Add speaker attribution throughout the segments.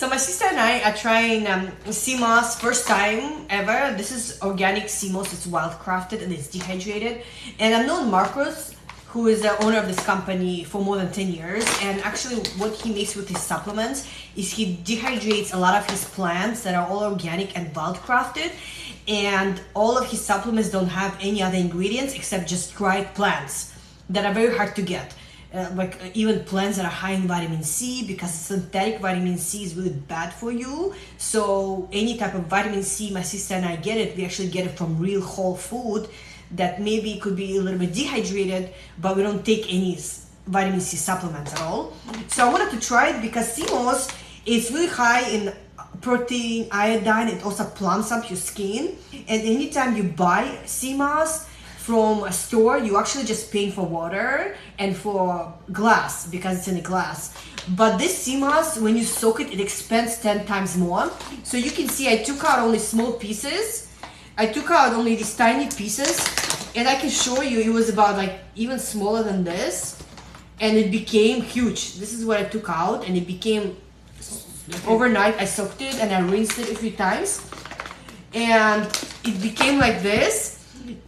Speaker 1: So my sister and I are trying sea moss first time ever. This is organic sea moss. It's wild crafted and it's dehydrated. And I've known Marcus, who is the owner of this company, for more than 10 years. And actually what he makes with his supplements is he dehydrates a lot of his plants that are all organic and wild crafted. And all of his supplements don't have any other ingredients except just dried plants that are very hard to get. Even plants that are high in vitamin C, because synthetic vitamin C is really bad for you. So any type of vitamin C, my sister and I get it, we actually get it from real whole food that maybe could be a little bit dehydrated, but we don't take any vitamin C supplements at all. So I wanted to try it because sea moss is really high in protein, iodine. It also plumps up your skin. And anytime you buy sea moss from a store, you actually just pay for water and for glass because it's in a glass. But this sea moss, when you soak it, it expands 10 times more. So you can see I took out only small pieces. I took out only these tiny pieces, and I can show you it was about like even smaller than this, and it became huge. This is what I took out, and it became overnight. I soaked it and I rinsed it a few times, and it became like this.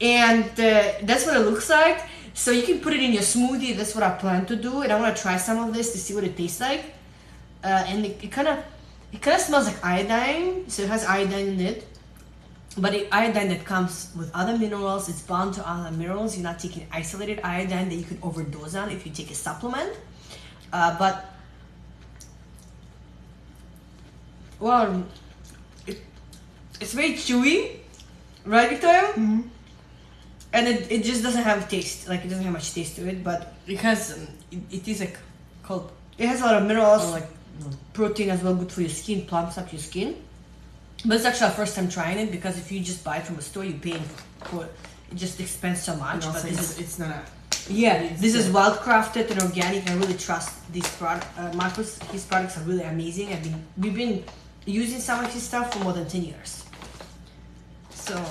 Speaker 1: And that's what it looks like. So you can put it in your smoothie. That's what I plan to do, and I want to try some of this to see what it tastes like. And it kind of smells like iodine. So it has iodine in it, but the iodine that comes with other minerals, it's bound to other minerals. You're not taking isolated iodine that you could overdose on if you take a supplement. But well, it's very chewy, right, Victoria?
Speaker 2: Mm-hmm.
Speaker 1: And it just doesn't have taste. Like, it doesn't have much taste to it, but it has it is like called, it has a lot of minerals, like protein as well, good for your skin, plumps up your skin. But it's actually our first time trying it, because if you just buy it from a store, you're paying for it. It just expends so much.
Speaker 2: And
Speaker 1: But
Speaker 2: also
Speaker 1: this
Speaker 2: it's
Speaker 1: this is wild crafted and organic. I really trust these products. Marcus, his products are really amazing. We've been using some of his stuff for more than 10 years. So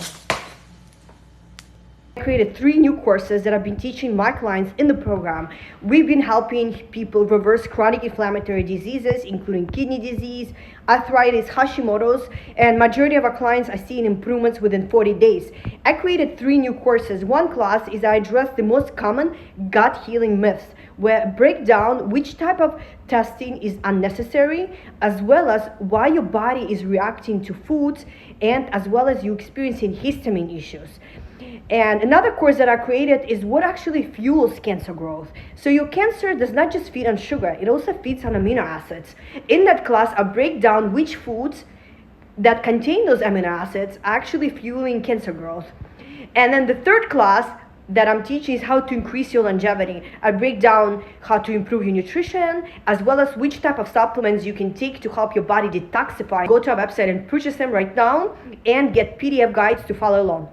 Speaker 3: I created 3 new courses that I've been teaching my clients in the program. We've been helping people reverse chronic inflammatory diseases, including kidney disease, arthritis, Hashimoto's, and majority of our clients are seeing improvements within 40 days. I created 3 new courses. One class is I address the most common gut healing myths, where I break down which type of testing is unnecessary, as well as why your body is reacting to foods, and as well as you experiencing histamine issues. And another course that I created is what actually fuels cancer growth. So your cancer does not just feed on sugar, it also feeds on amino acids. In that class, I break down which foods that contain those amino acids are actually fueling cancer growth. And then the third class that I'm teaching is how to increase your longevity. I break down how to improve your nutrition, as well as which type of supplements you can take to help your body detoxify. Go to our website and purchase them right now and get PDF guides to follow along.